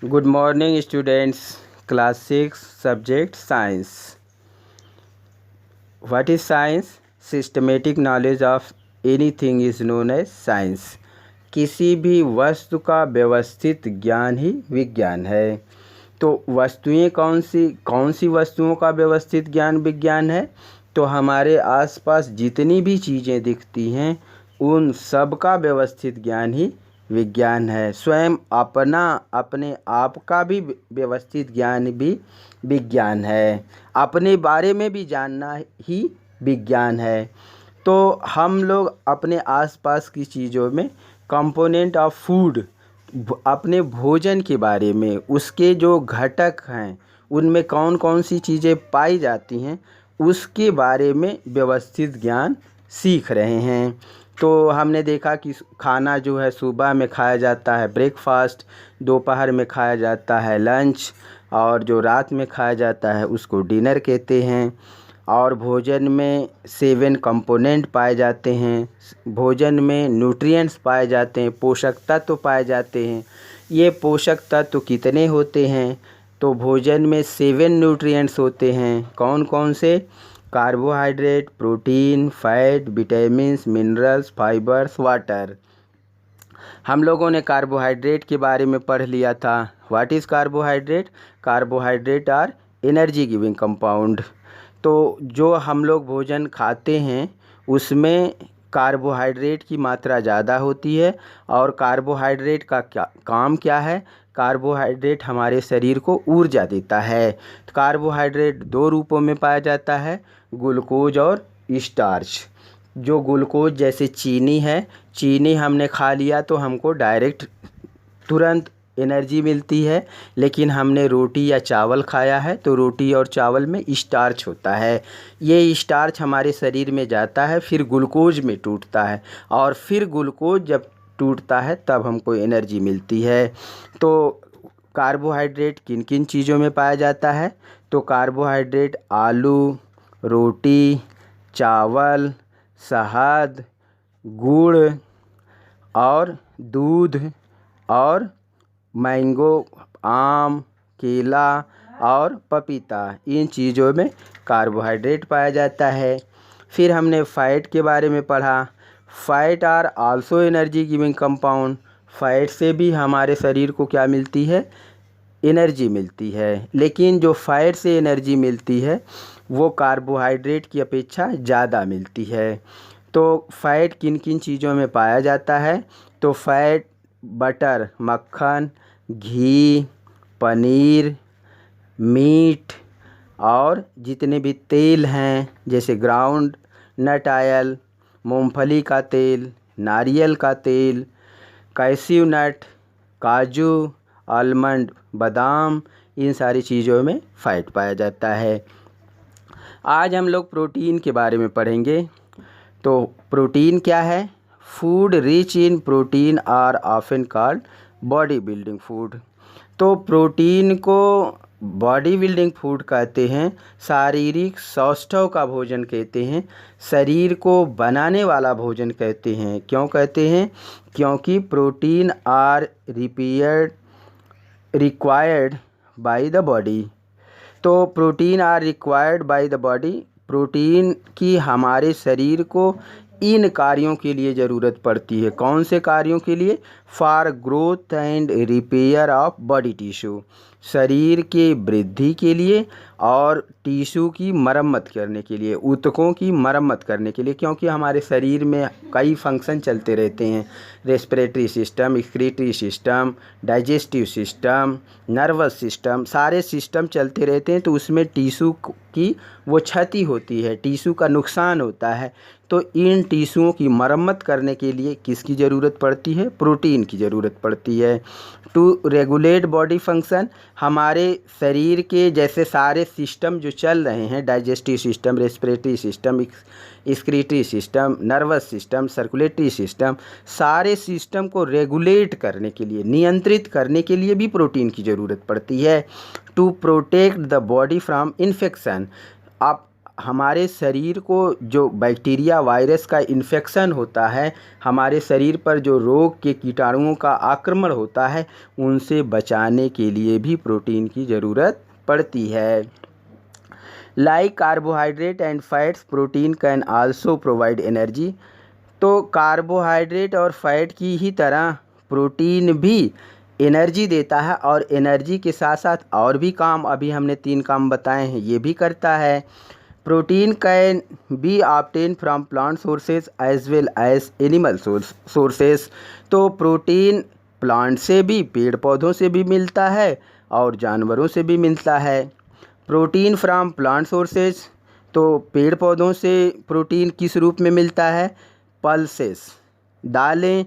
Good morning, students. Class 6, subject science. What is science? Systematic knowledge of anything is known as science. किसी भी वस्तु का व्यवस्थित ज्ञान ही विज्ञान है। तो वस्तुएं कौन सी वस्तुओं का व्यवस्थित ज्ञान विज्ञान है? तो हमारे आसपास जितनी भी चीज़ें दिखती हैं उन सब का व्यवस्थित ज्ञान ही विज्ञान है। स्वयं अपने आप का भी व्यवस्थित ज्ञान भी विज्ञान है। अपने बारे में भी जानना ही विज्ञान है। तो हम लोग अपने आसपास की चीज़ों में कंपोनेंट ऑफ फूड, अपने भोजन के बारे में, उसके जो घटक हैं उनमें कौन कौन सी चीज़ें पाई जाती हैं उसके बारे में व्यवस्थित ज्ञान सीख रहे हैं। तो हमने देखा कि खाना जो है सुबह में खाया जाता है ब्रेकफास्ट, दोपहर में खाया जाता है लंच, और जो रात में खाया जाता है उसको डिनर कहते हैं। और भोजन में 7 कंपोनेंट पाए जाते हैं। भोजन में न्यूट्रिएंट्स पाए जाते हैं, पोषक तत्व पाए जाते हैं। ये पोषक तत्व कितने होते हैं? तो भोजन में 7 न्यूट्रिएंट्स होते हैं। कौन कौन से? Carbohydrate, protein, fat, vitamins, minerals, fibres, water. हम लोगों ने कार्बोहाइड्रेट के बारे में पढ़ लिया था। What is carbohydrate? Carbohydrate are energy giving compound. तो जो हम लोग भोजन खाते हैं उसमें कार्बोहाइड्रेट की मात्रा ज़्यादा होती है। और कार्बोहाइड्रेट का काम क्या है? कार्बोहाइड्रेट हमारे शरीर को ऊर्जा देता है। कार्बोहाइड्रेट 2 रूपों में पाया जाता है, ग्लूकोज और स्टार्च। जो ग्लूकोज जैसे चीनी है, चीनी हमने खा लिया तो हमको डायरेक्ट तुरंत एनर्जी मिलती है। लेकिन हमने रोटी या चावल खाया है तो रोटी और चावल में स्टार्च होता है। ये स्टार्च हमारे शरीर में जाता है, फिर ग्लूकोज में टूटता है, और फिर ग्लूकोज जब टूटता है तब हमको एनर्जी मिलती है। तो कार्बोहाइड्रेट किन किन चीज़ों में पाया जाता है? तो कार्बोहाइड्रेट आलू, रोटी, चावल, शहद, गुड़ और दूध और मैंगो, आम, केला और पपीता, इन चीज़ों में कार्बोहाइड्रेट पाया जाता है। फिर हमने फैट के बारे में पढ़ा। Fat are also energy giving compound. Fat से भी हमारे शरीर को क्या मिलती है? एनर्जी मिलती है। लेकिन जो फैट से एनर्जी मिलती है वो कार्बोहाइड्रेट की अपेक्षा ज़्यादा मिलती है। तो फैट किन किन चीज़ों में पाया जाता है? तो फैट बटर, मक्खन, घी, पनीर, मीट और जितने भी तेल हैं जैसे ग्राउंड नट ऑयल, मूंगफली का तेल, नारियल का तेल, कैश्यू नट, काजू, आलमंड, बादाम, इन सारी चीज़ों में फैट पाया जाता है। आज हम लोग प्रोटीन के बारे में पढ़ेंगे। तो प्रोटीन क्या है? Food rich in protein are often called body building food. तो प्रोटीन को बॉडी बिल्डिंग फूड कहते हैं, शारीरिक सौष्ठव का भोजन कहते हैं, शरीर को बनाने वाला भोजन कहते हैं। क्यों कहते हैं? क्योंकि protein are required by the body. तो protein are required by the body, protein की हमारे शरीर को इन कार्यों के लिए ज़रूरत पड़ती है। कौन से कार्यों के लिए? For growth and repair of body tissue, शरीर के वृद्धि के लिए और टिश्यू की मरम्मत करने के लिए, ऊतकों की मरम्मत करने के लिए। क्योंकि हमारे शरीर में कई फंक्शन चलते रहते हैं, respiratory system, excretory system, digestive system, nervous system, सारे सिस्टम चलते रहते हैं। तो उसमें टिश्यू की वो क्षति होती है, टिश्यू का नुकसान होता है। तो इन टिश्यूओं की मरम्मत करने के लिए किसकी ज़रूरत पड़ती है? प्रोटीन की ज़रूरत पड़ती है। टू रेगुलेट बॉडी फंक्शन, हमारे शरीर के जैसे सारे सिस्टम जो चल रहे हैं, digestive system, respiratory system, excretory system, nervous system, circulatory system, सारे सिस्टम को रेगुलेट करने के लिए, नियंत्रित करने के लिए भी प्रोटीन की ज़रूरत पड़ती है। To protect the body from infection, आप हमारे शरीर को जो बैक्टीरिया वायरस का इन्फेक्शन होता है, हमारे शरीर पर जो रोग के कीटाणुओं का आक्रमण होता है, उनसे बचाने के लिए भी प्रोटीन की ज़रूरत पड़ती है। Like carbohydrate and fats, protein can also provide energy. तो कार्बोहाइड्रेट और फैट की ही तरह प्रोटीन भी एनर्जी देता है, और एनर्जी के साथ साथ और भी काम, अभी हमने 3 काम बताए हैं, ये भी करता है। Protein can be obtain from plant sources as well as animal sources. तो प्रोटीन प्लांट से भी, पेड़ पौधों से भी मिलता है और जानवरों से भी मिलता है। प्रोटीन फ्रॉम प्लांट सोर्सेज, तो पेड़ पौधों से प्रोटीन किस रूप में मिलता है? पल्सेस, दालें,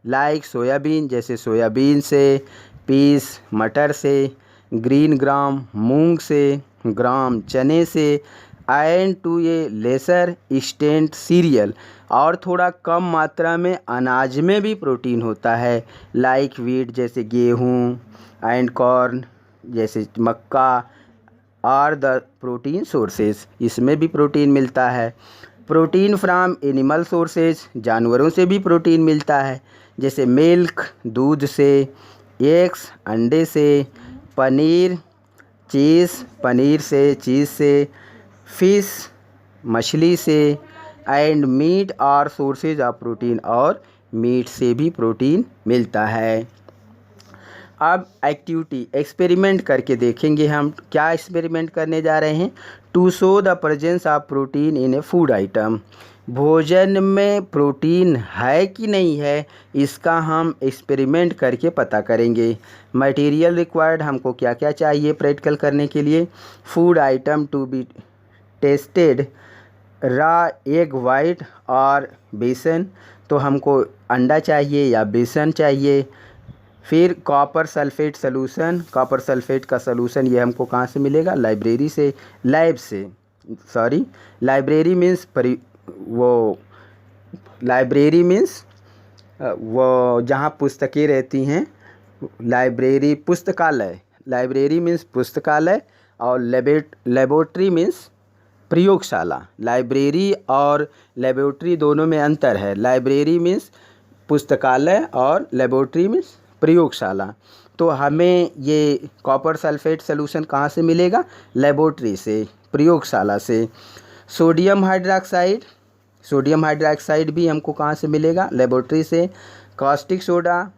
लाइक सोयाबीन, जैसे सोयाबीन से, पीस मटर से, ग्रीन ग्राम मूंग से, ग्राम चने से, and to a lesser extent cereal, और थोड़ा कम मात्रा में अनाज में भी प्रोटीन होता है, लाइक व्हीट, जैसे गेहूँ, एंड कॉर्न, जैसे मक्का, आर द प्रोटीन सोर्सेज, इसमें भी प्रोटीन मिलता है। प्रोटीन फ्रॉम एनिमल सोर्सेज, जानवरों से भी प्रोटीन मिलता है, जैसे मिल्क, दूध से, एग्स, अंडे से, पनीर, चीज़, पनीर से, चीज़ से, फिश, मछली से, and meat are sources of protein, और मीट से भी प्रोटीन मिलता है। अब एक्टिविटी एक्सपेरिमेंट करके देखेंगे हम। क्या एक्सपेरिमेंट करने जा रहे हैं? To show the presence of protein in a food item. भोजन में प्रोटीन है कि नहीं है, इसका हम एक्सपेरिमेंट करके पता करेंगे। मटेरियल रिक्वायर्ड, हमको क्या क्या चाहिए प्रैक्टिकल करने के लिए? Food item to be tested, raw egg white और बेसन, तो हमको अंडा चाहिए या बेसन चाहिए। फिर copper sulphate solution, copper sulphate का सलूशन ये हमको कहाँ से मिलेगा? लाइब्रेरी से, लैब से, sorry, library means library means वो जहाँ पुस्तकें रहती हैं, लाइब्रेरी पुस्तकालय, लाइब्रेरी मीन्स पुस्तकालय, और लेबोरेटरी मीन्स प्रयोगशाला। लाइब्रेरी और लेबोरेटरी दोनों में अंतर है। लाइब्रेरी मीन्स पुस्तकालय और लेबोरेटरी मीन्स प्रयोगशाला। तो हमें ये कॉपर सल्फेट सलूशन कहाँ से मिलेगा? लेबोरेटरी से, प्रयोगशाला से। सोडियम हाइड्रोक्साइड, सोडियम हाइड्रोक्साइड भी हमको कहाँ से मिलेगा? लेबोरेटरी से। Caustic soda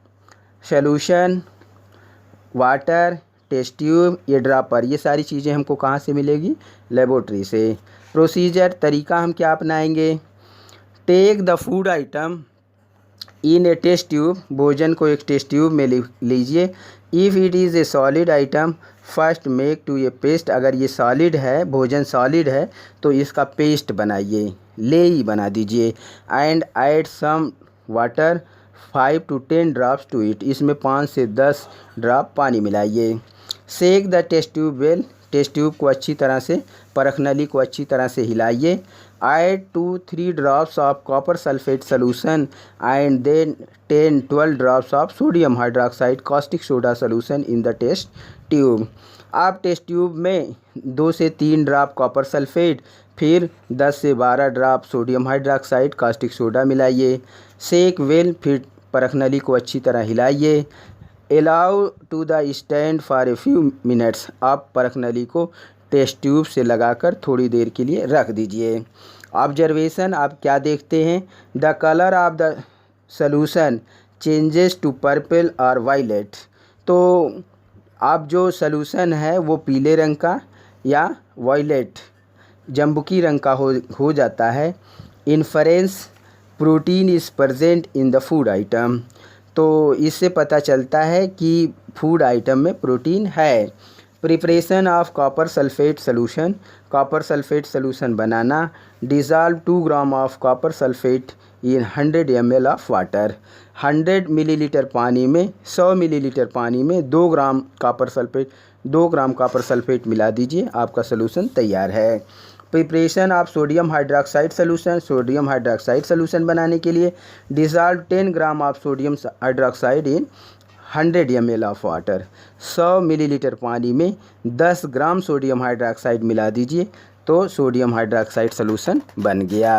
solution, water, test tube, ये ड्रॉपर, ये सारी चीज़ें हमको कहाँ से मिलेगी? लेबोरेटरी से। प्रोसीजर, तरीका हम क्या अपनाएंगे? Take the food item in a test tube, भोजन को एक टेस्ट ट्यूब में लीजिए। If it is a solid item, first make to a paste, अगर ये सॉलिड है, भोजन सॉलिड है, तो इसका पेस्ट बनाइए, लेई बना दीजिए। And add some water 5 to 10 drops to it, इसमें 5 से 10 ड्रॉप पानी मिलाइए। Shake the test tube well, test tube को अच्छी तरह से, परख नली को अच्छी तरह से हिलाइए। Add 2-3 drops of copper sulphate solution and then 10-12 drops of sodium hydroxide caustic soda solution in the test tube. आप टेस्ट ट्यूब में 2 से 3 ड्रॉप कॉपर सल्फेट, फिर 10 से 12 drop sodium hydroxide caustic soda मिलाइए। सेक वेल, फिर परख नली को अच्छी तरह हिलाइए। Allow to the stand for a few minutes, आप परख नली को टेस्ट ट्यूब से लगाकर थोड़ी देर के लिए रख दीजिए। ऑब्जर्वेशन, आप क्या देखते हैं? The colour of the solution changes to purple और वायलेट, तो आप जो सलूशन है वो पीले रंग का या वायलेट, जम्बुकी रंग का हो जाता है। Inference, protein is present in the food item, तो इससे पता चलता है कि फूड आइटम में प्रोटीन है। Preparation of copper sulphate solution, copper sulphate solution banana. Dissolve 2 gram of copper sulphate in 100 ml of water, 100 millilitre पानी में, 100 मिलीलीटर पानी में 2 ग्राम कॉपर सल्फेट मिला दीजिए, आपका सलूशन तैयार है। Preparation of sodium hydroxide solution, sodium hydroxide solution बनाने के लिए dissolve 10 gram of sodium hydroxide in 100 ml of water, 100 millilitre पानी में 10 ग्राम सोडियम हाइड्रोक्साइड मिला दीजिए, तो सोडियम हाइड्रोक्साइड सॉल्यूशन बन गया।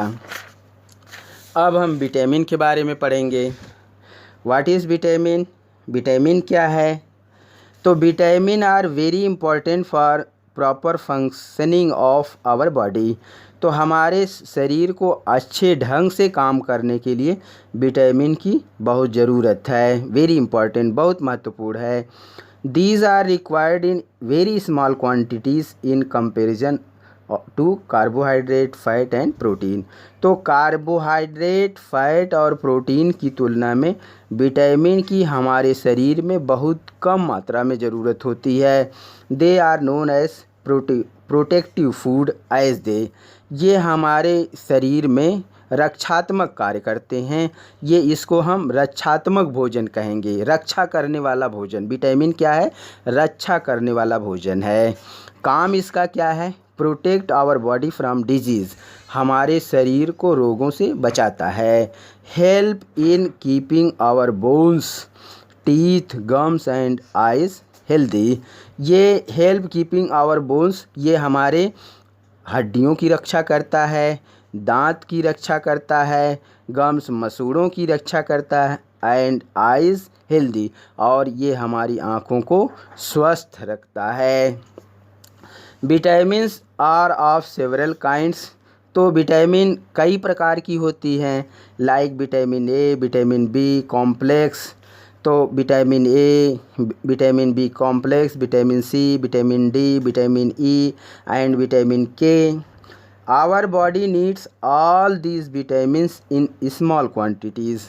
अब हम विटामिन के बारे में पढ़ेंगे। What is vitamin? विटामिन क्या है? तो vitamin are very important for proper functioning of our body. तो हमारे शरीर को अच्छे ढंग से काम करने के लिए विटामिन की बहुत ज़रूरत है। वेरी इंपॉर्टेंट, बहुत महत्वपूर्ण है। These are required in very small quantities in comparison to carbohydrate, fat and protein. तो कार्बोहाइड्रेट, फैट और प्रोटीन की तुलना में विटामिन की हमारे शरीर में बहुत कम मात्रा में ज़रूरत होती है। They are known as protective food as they. ये हमारे शरीर में रक्षात्मक कार्य करते हैं। ये इसको हम रक्षात्मक भोजन कहेंगे, रक्षा करने वाला भोजन। विटामिन क्या है? रक्षा करने वाला भोजन है। काम इसका क्या है? Protect our body from disease, हमारे शरीर को रोगों से बचाता है। Help in keeping our bones, teeth, gums and eyes healthy. ये हेल्प कीपिंग आवर बोन्स, ये हमारे हड्डियों की रक्षा करता है, दांत की रक्षा करता है, गम्स मसूड़ों की रक्षा करता है, एंड आइज हेल्दी, और ये हमारी आँखों को स्वस्थ रखता है। Vitamins are of several kinds. तो विटामिन कई प्रकार की होती हैं, like vitamin A, vitamin B complex. तो vitamin A, vitamin B complex, vitamin C, vitamin D, vitamin E and vitamin K. Our body needs all these vitamins in small quantities.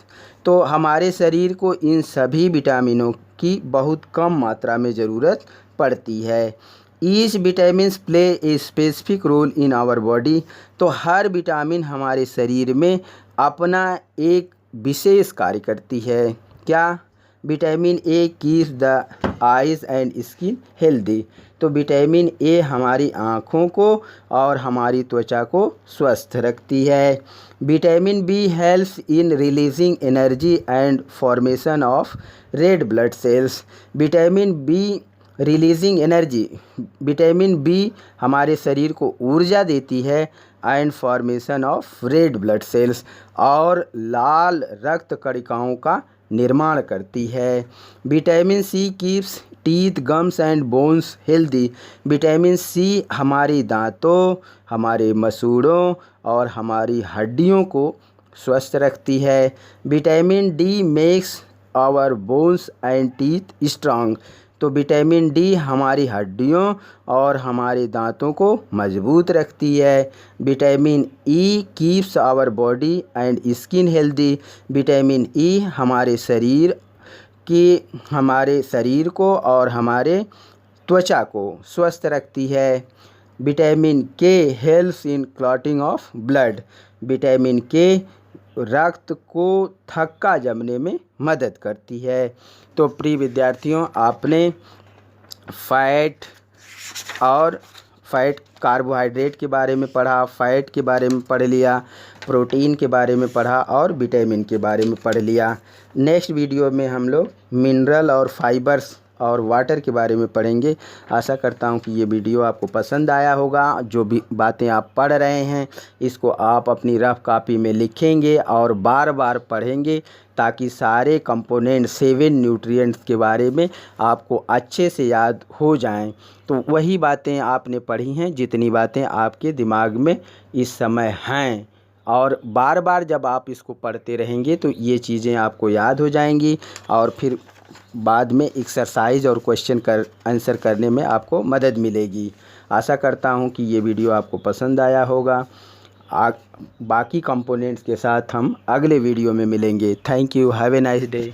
तो हमारे शरीर को इन सभी विटामिनों की बहुत कम मात्रा में ज़रूरत पड़ती है। Each vitamins play a specific role in our body. तो हर विटामिन हमारे शरीर में अपना एक विशेष कार्य करती है। क्या? Vitamin A keeps the eyes and skin healthy. तो विटामिन ए हमारी आँखों को और हमारी त्वचा को स्वस्थ रखती है। Vitamin B helps in releasing energy and formation of red blood cells. Vitamin B releasing energy, vitamin B हमारे शरीर को ऊर्जा देती है, and formation of red blood cells, और लाल रक्त कणिकाओं का निर्माण करती है। Vitamin C keeps teeth, gums and bones healthy. Vitamin C हमारी दांतों, हमारे मसूड़ों और हमारी हड्डियों को स्वस्थ रखती है। Vitamin D makes our bones and teeth strong. तो विटामिन डी हमारी हड्डियों और हमारे दांतों को मजबूत रखती है। Vitamin E keeps our body and skin healthy. Vitamin E हमारे शरीर को और हमारे त्वचा को स्वस्थ रखती है। विटामिन के helps in clotting of blood. Vitamin के रक्त को थक्का जमने में मदद करती है। तो प्रिय विद्यार्थियों, आपने फैट कार्बोहाइड्रेट के बारे में पढ़ा, फैट के बारे में पढ़ लिया, प्रोटीन के बारे में पढ़ा और विटामिन के बारे में पढ़ लिया। नेक्स्ट वीडियो में हम लोग मिनरल और फाइबर्स और वाटर के बारे में पढ़ेंगे। आशा करता हूँ कि ये वीडियो आपको पसंद आया होगा। जो भी बातें आप पढ़ रहे हैं इसको आप अपनी रफ कॉपी में लिखेंगे और बार बार पढ़ेंगे, ताकि सारे कंपोनेंट 7 न्यूट्रिएंट्स के बारे में आपको अच्छे से याद हो जाएं। तो वही बातें आपने पढ़ी हैं जितनी बातें आपके दिमाग में इस समय हैं, और बार बार जब आप इसको पढ़ते रहेंगे तो ये चीज़ें आपको याद हो जाएंगी, और फिर बाद में एक्सरसाइज और क्वेश्चन आंसर करने में आपको मदद मिलेगी। आशा करता हूँ कि ये वीडियो आपको पसंद आया होगा। बाकी कंपोनेंट्स के साथ हम अगले वीडियो में मिलेंगे। Thank you. Have a nice day.